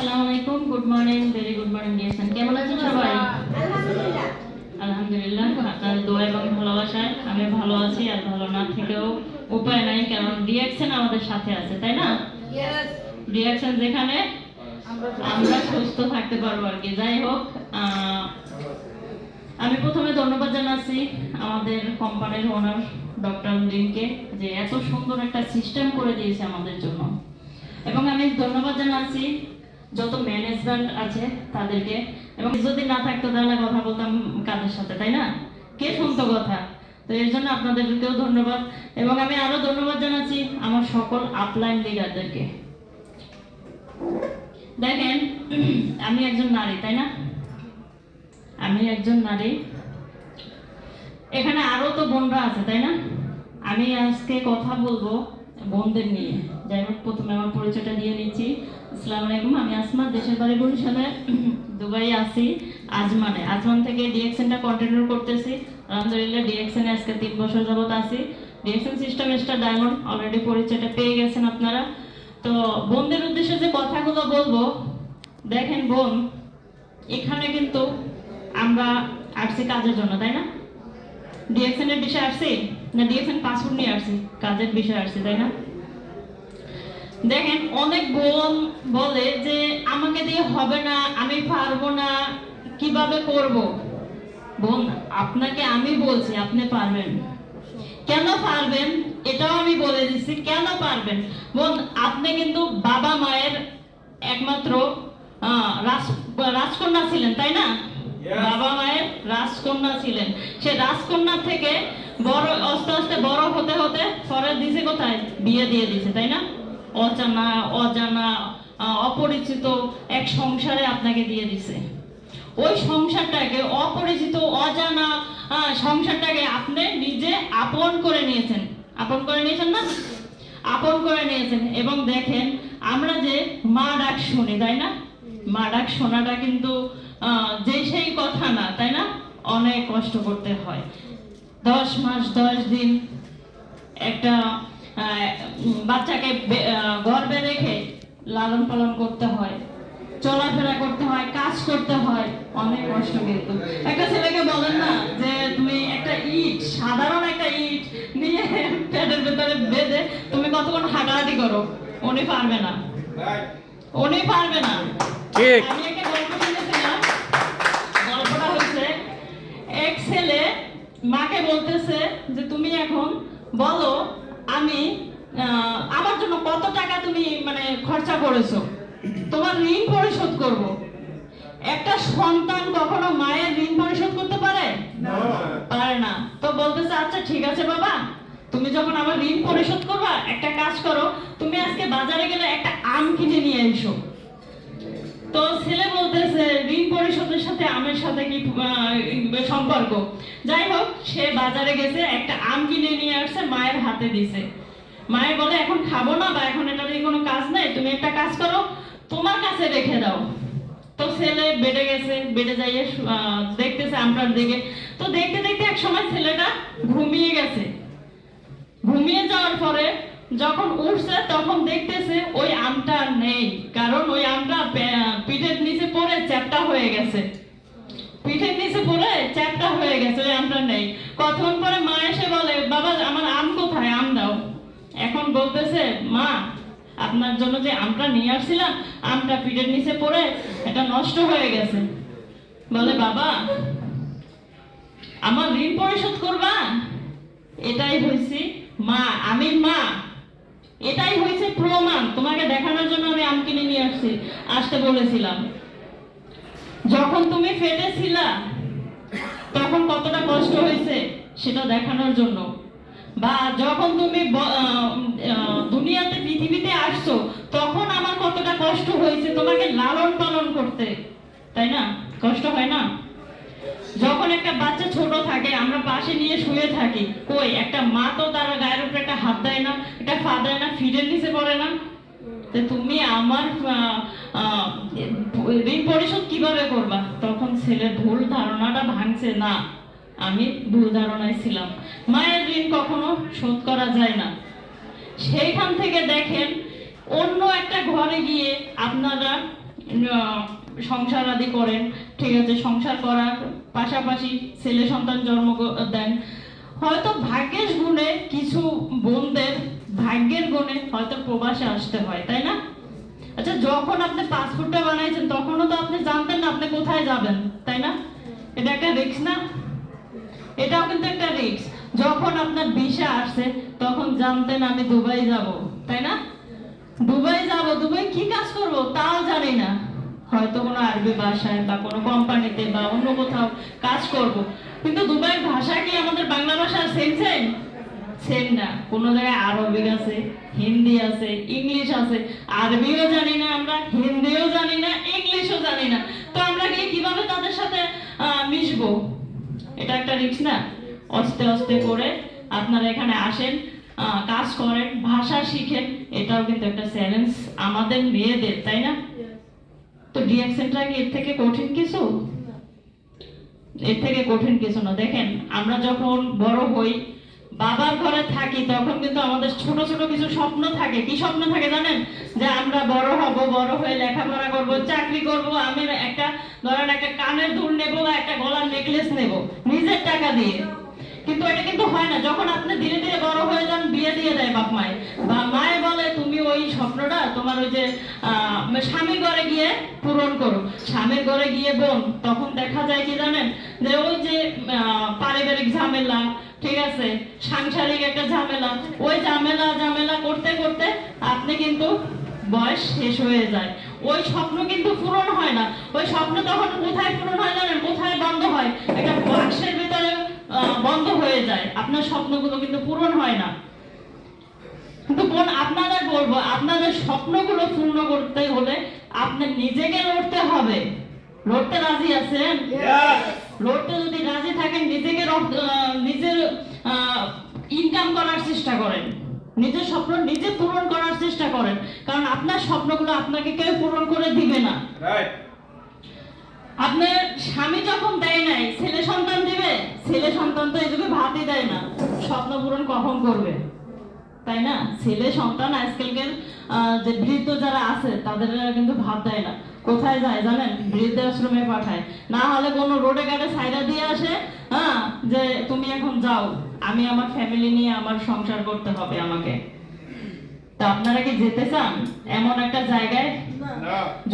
আসসালামু আলাইকুম, good morning, very good morning deer. কেমন আছেন সবাই? আলহামদুলিল্লাহ। আলহামদুলিল্লাহ, আপনার দোয়া এবং ভালোবাসায় আমি ভালো আছি। আর ভালো না থেকেও উপায় নাই, কারণ রিঅ্যাকশন আমাদের সাথে আছে, তাই না? রিঅ্যাকশন যেখানে আমরা সুস্থ থাকতে পারবো আর কি। যাই হোক, আমি প্রথমে ধন্যবাদ জানাচ্ছি আমাদের কোম্পানির ওনার ডক্টর লিনকে, যে এত সুন্দর একটা সিস্টেম করে দিয়েছে আমাদের জন্য। এবং আমি ধন্যবাদ জানাচ্ছি যত ম্যানেজমেন্ট আছে তাদেরকে। এবং যদি না থাকতো তাহলে কথা বলতাম কাদের সাথে, তাই না? কে শুনতো কথা? তো এর জন্য আপনাদেরকেও ধন্যবাদ। এবং আমি আরো ধন্যবাদ জানাচ্ছি আমার সকল আপলাইন লিডারদেরকে। দেখেন, আমি একজন নারী, তাই না? আমি একজন নারী, এখানে আরো তো বোনরা আছে, তাই না? আমি আজকে কথা বলবো বোনদের নিয়ে। যাই হোক, প্রথমে আমার পরিচয়টা দিয়ে নিচ্ছি। আসসালামু আলাইকুম, আমি আসমা, দেশের বাড়ি বরিশালে, দুবাই আছি আজমান থেকে ডিএক্সএনটা কন্টিনিউ করতেছি। আলহামদুলিল্লাহ, ডিএক্সএনে আজকে 3 বছর যাবত আছি। DXN system star diamond, already পরিচয়টা পেয়ে গেছেন আপনারা। তো বোনদের উদ্দেশ্যে যে কথাগুলো বলবো, দেখেন বোন, এখানে কিন্তু আমরা আসছি কাজের জন্য, তাই না? ডিএক্সএন এর বিষয়ে আসছি না, ডিএক্সএন পাসপোর্ট নিয়ে আসছি, কাজের বিষয়ে আসছি, তাই না? দেখেন, অনেক বোন বলে যে আমাকে দিয়ে হবে না, আমি পারবো না, কিভাবে করব? বোন, আপনাকে আমি বলছি আপনি পারবেন। কেন পারবেন এটাও আমি বলে দিচ্ছি, কেন পারবেন। বোন, আপনি কিন্তু বাবা মায়ের একমাত্র রাজকন্যা ছিলেন, তাই না? বাবা মায়ের রাজকন্যা ছিলেন। সে রাজকন্যা থেকে বড় আস্তে আস্তে বড় হতে হতে পরে দিছে কোথায়? বিয়ে দিয়ে দিছে, তাই না? অজানা অজানা অপরিচিত এক সংসারে আপনাকে দিয়ে দিছে। ওই সংসারটাকে, অপরিচিত অজানা সংসারটাকে আপনি নিজে আপন করে নিয়েছেন। আপন করে নিয়েছেন না? আপন করে নিয়েছেন। এবং দেখেন, আমরা যে মা ডাক শুনি, তাই না? মা ডাক শোনাটা কিন্তু যে সেই কথা না, তাই না? অনেক কষ্ট করতে হয়। 10 মাস 10 দিন একটা বাচ্চাকে গর্ভে রেখে লালন পালন করতে হয়, চলাফেরা করতে হয়, কাজ করতে হয়, অনেক কষ্ট। কিন্তু একটা ছেলেকে বলেন না যে তুমি একটা ইট, সাধারণ একটা ইট নিয়ে পেটের ভেতরে বেঁধে তুমি কতক্ষণ হাঁটাহাঁটি করো, উনি পারবে না, উনি পারবে না। আমি একটা গল্প শুনেছিলাম, গল্পটা হচ্ছে এক ছেলে মাকে বলতেছে যে তুমি এখন বলো আমি আমার জন্য কত টাকা তুমি মানে খরচা করেছো, তোমার ঋণ পরিশোধ করব। একটা সন্তান কখনো মায়ের ঋণ পরিশোধ করতে পারে? পারে না। তো বলতেছে আচ্ছা ঠিক আছে বাবা, তুমি যখন আমার ঋণ পরিশোধ করবা, একটা কাজ করো, তুমি আজকে বাজারে গেলে একটা আম কিনে নিয়ে এসো। তো ছেলে বলতেছে ঋণ পরিশোধের সাথে আমের সাথে কি সম্পর্ক? যাই হোক, সে বাজারে গেছে, একটা আম কিনে নিয়ে আসছে, মায়ের হাতে দিছে। মায়ের বলে এখন খাবো না, বা এখন এটা দিয়ে কোনো কাজ নেই, তুমি একটা কাজ করো, তোমার কাছে রেখে দাও। তো ছেলে বেডে গেছে, বেডে যাইয়ে দেখতেছে আমটার দিকে। তো দেখতে দেখতে এক সময় ছেলেটা ঘুমিয়ে গেছে। ঘুমিয়ে যাওয়ার পরে যখন উঠছে তখন দেখতেছে ওই আমটা নেই, কারণ ওই আমটা পিঠের নিচে পড়ে চ্যাপ্টা হয়ে গেছে। পিঠের নিচে পড়ে চ্যাপ্টা হয়ে গেছে, ওই আমটা নেই। কতক্ষণ পরে মা এসে বলে বাবা আমার আম কোথায়, আম দাও। এখন বলতেছে মা আপনার জন্য যে আমটা নিয়ে আসছিলাম, আমটা পিঠের নিচে পড়ে এটা নষ্ট হয়ে গেছে। বলে বাবা আমার ঋণ পরিশোধ করবা? এটাই হয়েছে মা, আমি মা, এটাই হয়েছে প্রমাণ। তোমাকে দেখানোর জন্য আমি আম কিনে নিয়ে আসতে বলেছিলাম। যখন তুমি ফেটেছিলা তখন কতটা কষ্ট হয়েছে সেটা দেখানোর জন্য। বা যখন তুমি দুনিয়াতে পৃথিবীতে আসছো তখন আমার কতটা কষ্ট হয়েছে তোমাকে লালন পালন করতে, তাই না? কষ্ট হয় না? যখন একটা বাচ্চা ছোট থাকে আমরা পাশে নিয়ে শুয়ে থাকি, কই একটা মা তো তার গায়ের উপরে একটা হাত দেয় না, একটা পা দেয় না, ফিডের নিচে পড়ে না? তুমি আমার ঋণ পরিশোধ কিভাবে করবা? তখন ছেলের ভুল ধারণাটা ভাঙছে, না আমি ভুল ধারণায় ছিলাম, মায়ের ঋণ কখনো শোধ করা যায় না। সেইখান থেকে দেখেন অন্য একটা ঘরে গিয়ে আপনারা সংসার আদি করেন, ঠিক আছে, সংসার করার পাশাপাশি ছেলে সন্তান জন্ম দেন। হয়তো ভাগ্যের গুণে কিছু বোনদের ভাগ্যের গুণে হয়তো প্রবাসে আসতে হয়, তাই না? আচ্ছা, যখন আপনি পাসপোর্টটা বানাইছেন তখনও তো আপনি জানতেন না আপনি কোথায় যাবেন, তাই না? এটা একটা রিস্ক না? এটাও কিন্তু একটা রিস্ক। যখন আপনার ভিসা আসছে তখন জানতেন আমি দুবাই যাব, তাই না? দুবাই যাব, দুবাই কি কাজ করব তাও জানি না, হয়তো কোনো আরবি ভাষায় বা কোনো কোম্পানিতে বা অন্য কোথাও কাজ করব। কিন্তু দুবাইয়ের ভাষা কি আমাদের বাংলা ভাষা সেম সেম? সেম না। কোনো জায়গায় আরবিক আছে, হিন্দি আছে, ইংলিশ আছে। আরবিও জানি না আমরা, হিন্দিও জানি না, ইংলিশও জানি না। তো আমরা গিয়ে কিভাবে তাদের সাথে মিশবো? এটা একটা রিস্ক না? আস্তে আস্তে করে আপনারা এখানে আসেন, কাজ করেন, ভাষা শিখেন, এটাও কিন্তু একটা চ্যালেঞ্জ আমাদের মেয়েদের, তাই না? তো ডিএক্সেনটা কি এর থেকে কঠিন কিছু? এর থেকে কঠিন কিছু না। দেখেন, আমরা যখন বড় হই, বাবার ঘরে থাকি, তখন কিন্তু আমাদের ছোট ছোট কিছু স্বপ্ন থাকে। কি স্বপ্ন থাকে জানেন? যে আমরা বড় হব, বড় হয়ে লেখাপড়া করব, চাকরি করব, আমি একটা ধরেন একটা কানের দুল নেব বা একটা গলার নেকলেস নেব নিজের টাকা দিয়ে। কিন্তু এটা কিন্তু হয় না। যখন আপনি ধীরে ধীরে বড় হয়ে যান, বিয়ে দিয়ে দেয় বাপ মায়ে, বা মায়ে বলে তুমি ওই স্বপ্নটা তোমার ওই যে স্বামীর ঘরে গিয়ে পূরণ করো। স্বামীর ঘরে গিয়ে বোন, তখন দেখা যায় কি জানেন? যে ওই যে পারিবারিক ঝামেলা, ঠিক আছে, সাংসারিক একটা ঝামেলা, ওই ঝামেলা ঝামেলা করতে করতে আপনি কিন্তু বয়স শেষ হয়ে যায়। ওই স্বপ্ন কিন্তু পূরণ হয় না। ওই স্বপ্ন তখন কোথায় পূরণ হয় জানেন? কোথায় বন্ধ হয়? একটা বাক্সের ভিতরে বন্ধ হয়ে যায়। আপনার স্বপ্নগুলো কিন্তু পূরণ হয় না। কিন্তু বোন, আপনাদের বলবো, আপনাদের স্বপ্নগুলো পূর্ণ করতে হলে আপনার নিজেকে লড়তে হবে। লড়তে রাজি আছেন? লড়তে যদি রাজি থাকেন, নিজেকে নিজের ইনকাম করার চেষ্টা করেন, নিজের স্বপ্ন নিজে পূরণ করার চেষ্টা করেন। কারণ আপনার স্বপ্নগুলো আপনাকে কেউ পূরণ করে দিবে না। আপনার স্বামী যখন দেয় নাই, ছেলে সন্তান দিবে? ছেলে সন্তান তো এই যুগে ভাতই দেয় না, স্বপ্ন পূরণ কখন করবে, তাই না? ছেলে সন্তান আজকালকার যে বৃদ্ধ যারা আছে তাদের কিন্তু ভাত দেয় না। কোথায় যায় জানেন? বৃদ্ধাশ্রমে পাঠায়, না হলে কোনো রোডে ঘাটে ছাইরা দিয়ে আসে, হ্যাঁ, যে তুমি এখন যাও, আমি আমার ফ্যামিলি নিয়ে আমার সংসার করতে হবে আমাকে। তো আপনারা কি যেতে চান এমন একটা জায়গায়?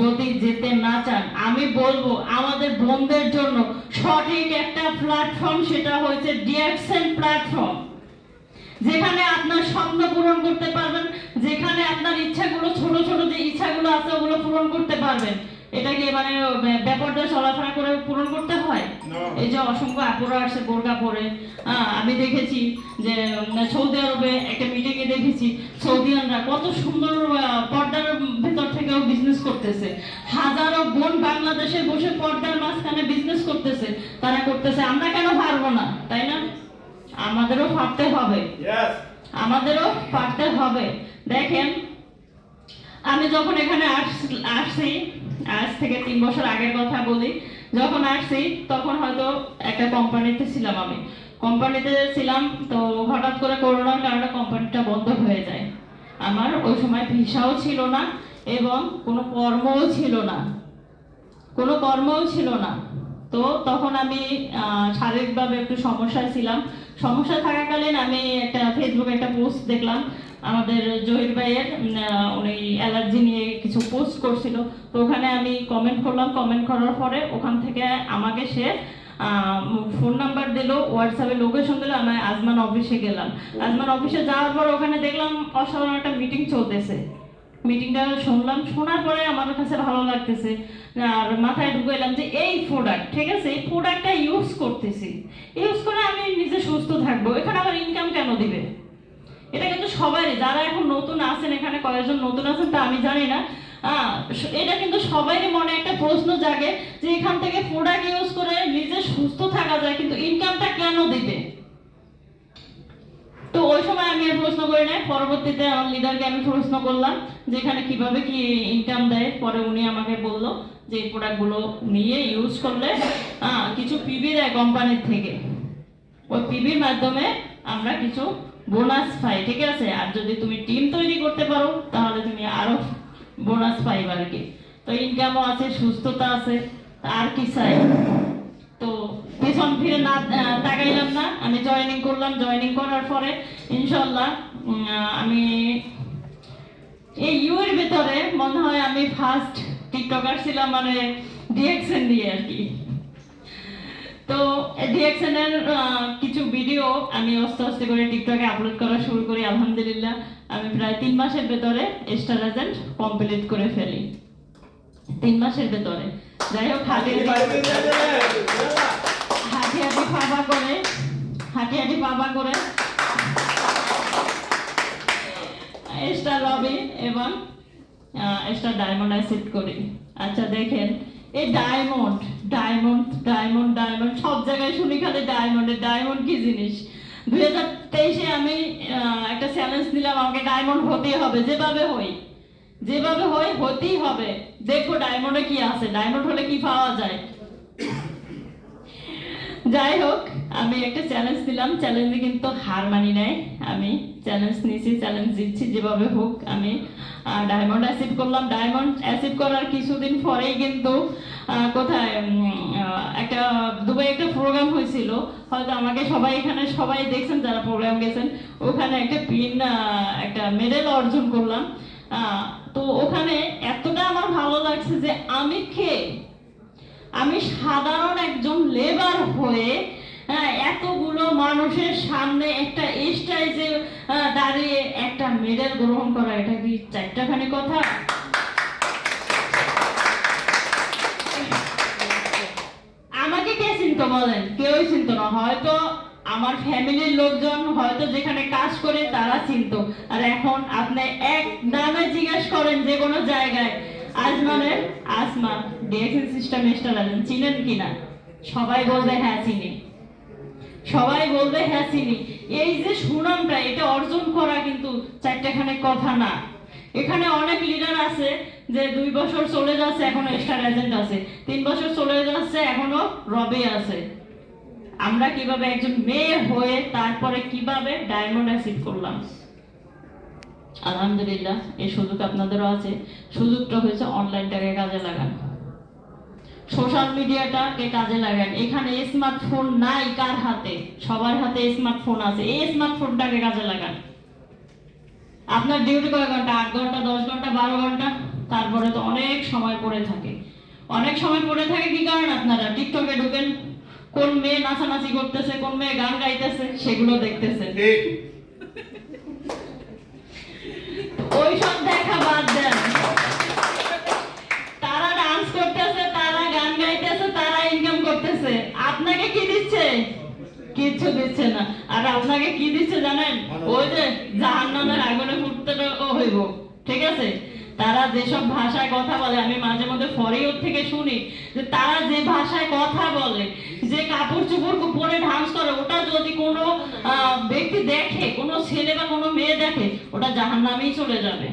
যদি যেতে না চান, আমি বলবো আমাদের বোনদের জন্য সঠিক একটা প্ল্যাটফর্ম, সেটা হচ্ছে ডিএক্সএন প্ল্যাটফর্ম। যেখানে আপনার স্বপ্ন পূরণ করতে পারবেন, যেখানে আপনার ইচ্ছাগুলো, ছোট ছোট যে ইচ্ছাগুলো আছে ওগুলো পূরণ করতে পারবেন। এটা কি মানে ব্যাপারটা চলাফেরা করে পূরণ করতে হয়? এই যে অসংখ্য আপুরা আসছে বোরকা পরে, আমি দেখেছি যে সৌদি আরবে একটা মিটিংয়ে দেখেছি সৌদিয়ানরা কত সুন্দর পর্দার ভেতর থেকেও বিজনেস করতেছে। হাজারো বোন বাংলাদেশে বসে পর্দার মাঝখানে বিজনেস করতেছে, তারা করতেছে। আমরা কেন পারবো না, তাই না? আমাদেরও পারতে হবে, আমাদেরও পারতে হবে। দেখেন, আমি যখন এখানে আসছি, আজ থেকে 3 বছর আগের কথা বলি, যখন আসছি তখন হয়তো একটা কোম্পানিতে ছিলাম। আমি কোম্পানিতে ছিলাম, তো হঠাৎ করে করোনার কারণে কোম্পানিটা বন্ধ হয়ে যায়। আমার ওই সময় ভিসাও ছিল না এবং কোনো কর্মও ছিল না, কোনো কর্মও ছিল না। তো তখন আমি শারীরিকভাবে একটু সমস্যায় ছিলাম। সমস্যা থাকাকালীন আমি একটা ফেসবুকে একটা পোস্ট দেখলাম, আমাদের জহির ভাইয়ের, উনি অ্যালার্জি নিয়ে কিছু পোস্ট করছিল। তো ওখানে আমি কমেন্ট করলাম। কমেন্ট করার পরে ওখান থেকে আমাকে সে ফোন নাম্বার দিল, হোয়াটসঅ্যাপে লোকেশন দিল। আমি আজমান অফিসে গেলাম। আজমান অফিসে যাওয়ার পর ওখানে দেখলাম অসাধারণ একটা মিটিং চলতেছে। মিটিংটা শুনলাম, শোনার পরে আমার কাছে ভালো লাগতেছে, আর মাথায় ঢুকে এলাম যে এই প্রোডাক্ট, ঠিক আছে, এই প্রোডাক্টটা ইউজ করতেছি, ইউজ করে আমি নিজে সুস্থ থাকবো, এখানে আমার ইনকাম কেন দিবে? এটা কিন্তু সবারই, যারা এখন নতুন আছেন, এখানে কয়েকজন নতুন আছেন তা আমি জানি না, এটা কিন্তু সবারই মনে একটা প্রশ্ন জাগে যে এখান থেকে প্রোডাক্ট ইউজ করে নিজে সুস্থ থাকা যায়, কিন্তু ইনকামটা কেন দিবে? তো ওই সময় আমি আর প্রশ্ন করি নাই। পরবর্তীতে আমার লিডারকে আমি প্রশ্ন করলাম যে এখানে কিভাবে কি ইনকাম দেয়। পরে উনি আমাকে বললো যে এই প্রোডাক্টগুলো নিয়ে ইউজ করলে কিছু পিবি দেয় কোম্পানির থেকে, ওই পিবির মাধ্যমে আমরা কিছু বোনাস পাই, ঠিক আছে। আর যদি তুমি টিম তৈরি করতে পারো তাহলে তুমি আরো বোনাস পাইবে আর কি। তো ইনকামও আছে, সুস্থতা আছে, আর কি চাই। তো পিছন ফিরে না তাকাইলাম না, আমি জয়েনিং করলাম। জয়েনিং করার পরে ইনশাল্লাহ আমি এই ইউর ভিতরে মনে হয় আমি ফার্স্ট টিকটকার ছিলাম, মানে ডিএক্সএন দিয়ে আর কি। তো ডিএক্সএন এর কিছু ভিডিও আমি আস্তে আস্তে করে টিকটকে আপলোড করা শুরু করি। আলহামদুলিল্লাহ আমি প্রায় 3 মাসের ভেতরে স্টার এজেন্ট কমপ্লিট করে ফেলি, 3 মাসের ভেতরে। যাই হোক, হাঁটি পাবা করে স্টার রবি এবং স্টার ডায়মন্ড অ্যাচিভ করি। আচ্ছা দেখেন, এই ডায়মন্ড ডায়মন্ড ডায়মন্ড ডায়মন্ড সব জায়গায় শুনি খালি ডায়মন্ডের। ডায়মন্ড কি জিনিস? 2023-এ আমি একটা চ্যালেঞ্জ দিলাম, আমাকে ডায়মন্ড হতেই হবে, যেভাবে হই হতেই হবে। দেখো ডায়মন্ডে কি আছে, ডায়মন্ড হলে কি পাওয়া যায়। যাই হোক, আমি একটা চ্যালেঞ্জ দিলাম, চ্যালেঞ্জে কিন্তু হার মানি নাই। আমি চ্যালেঞ্জ নিয়েছি, চ্যালেঞ্জ দিচ্ছি, যেভাবে হোক আমি ডায়মন্ড অ্যাচিভ করলাম। ডায়মন্ড অ্যাচিভ করার কিছুদিন পরেই কিন্তু কোথায় একটা দুবাই একটা প্রোগ্রাম হয়েছিল, হয়তো আমাকে সবাই এখানে সবাই দেখছেন যারা প্রোগ্রাম গেছেন। ওখানে একটা একটা মেডেল অর্জন করলাম। তো ওখানে এতটা আমার ভালো লাগছে যে আমি সাধারণ একজন লেবার হয়ে এতগুলো মানুষের সামনে একটা স্টেজে দাঁড়িয়ে একটা মেডেল গ্রহণ করা, এটা কি চারটাখানি কথা? আমাকে কে চিনতো বলেন? কেউই চিনতো না। হয়তো আমার ফ্যামিলির লোকজন, হয়তো যেখানে কাজ করে তারা চিনতো। আর এখন আপনি এক নামে জিজ্ঞেস করেন যে কোনো জায়গায়, আজমানের আসমা ডিএক্সএন সিস্টেম স্টার এজেন্ট, চিনেন কিনা? সবাই বলবে হ্যাঁ চিনি, সবাই বলবে হ্যাঁ চিনি। এই যে সুনামটা, এটা অর্জন করা কিন্তু চারটাখানে কথা না। এখানে অনেক লিডার আছে যে 2 বছর চলে যাচ্ছে এখনো স্টার এজেন্ট আছে, 3 বছর চলে যাচ্ছে এখনো রবি আছে। আমরা কিভাবে একজন মেয়ে হয়ে তারপরে কিভাবে ডায়মন্ড অ্যাচিভ করলাম। আলহামদুলিল্লাহ এই সুযোগ আপনাদেরও আছে। সুযোগটা হয়েছে অনলাইনটাকে কাজে লাগান, সোশ্যাল মিডিয়াটাকে কাজে লাগান। এখানে স্মার্টফোন নাই কার হাতে? সবার হাতে স্মার্টফোন আছে। এই স্মার্টফোনটাকে কাজে লাগান। আপনার ডিউটি কয় ঘন্টা? 8 ঘন্টা, 10 ঘন্টা, 12 ঘন্টা, তারপরে তো অনেক সময় পড়ে থাকে। অনেক সময় পড়ে থাকে কি কারণ? আপনারা টিকটকে ঢুকেন, কোন মেয়ে নাচানাচি করতেছে, কোন মেয়ে গান গাইতেছে, সেগুলো দেখতেছেন। ওইসব দেখা বাদ দেন। তারা ডান্স করতেছে, তারা গান গাইতেছে, তারা ইনকাম করতেছে। আপনাকে কি দিচ্ছে? কিচ্ছু দিচ্ছে না। আর আপনাকে কি দিচ্ছে জানেন? ওই যে জাহান্নামের আগুনে ফুটতে হইব, ঠিক আছে? তারা যেসব ভাষায় কথা বলে, আমি মাঝে মধ্যে ফরিয়দ থেকে শুনি যে তারা যে ভাষায় কথা বলে, যে কাপড় চোপড় পরে ডান্স করে, ওটা যদি কোনো ব্যক্তি দেখে, কোনো ছেলে বা কোনো মেয়ে দেখে, ওটা জাহান্নামেই চলে যাবে।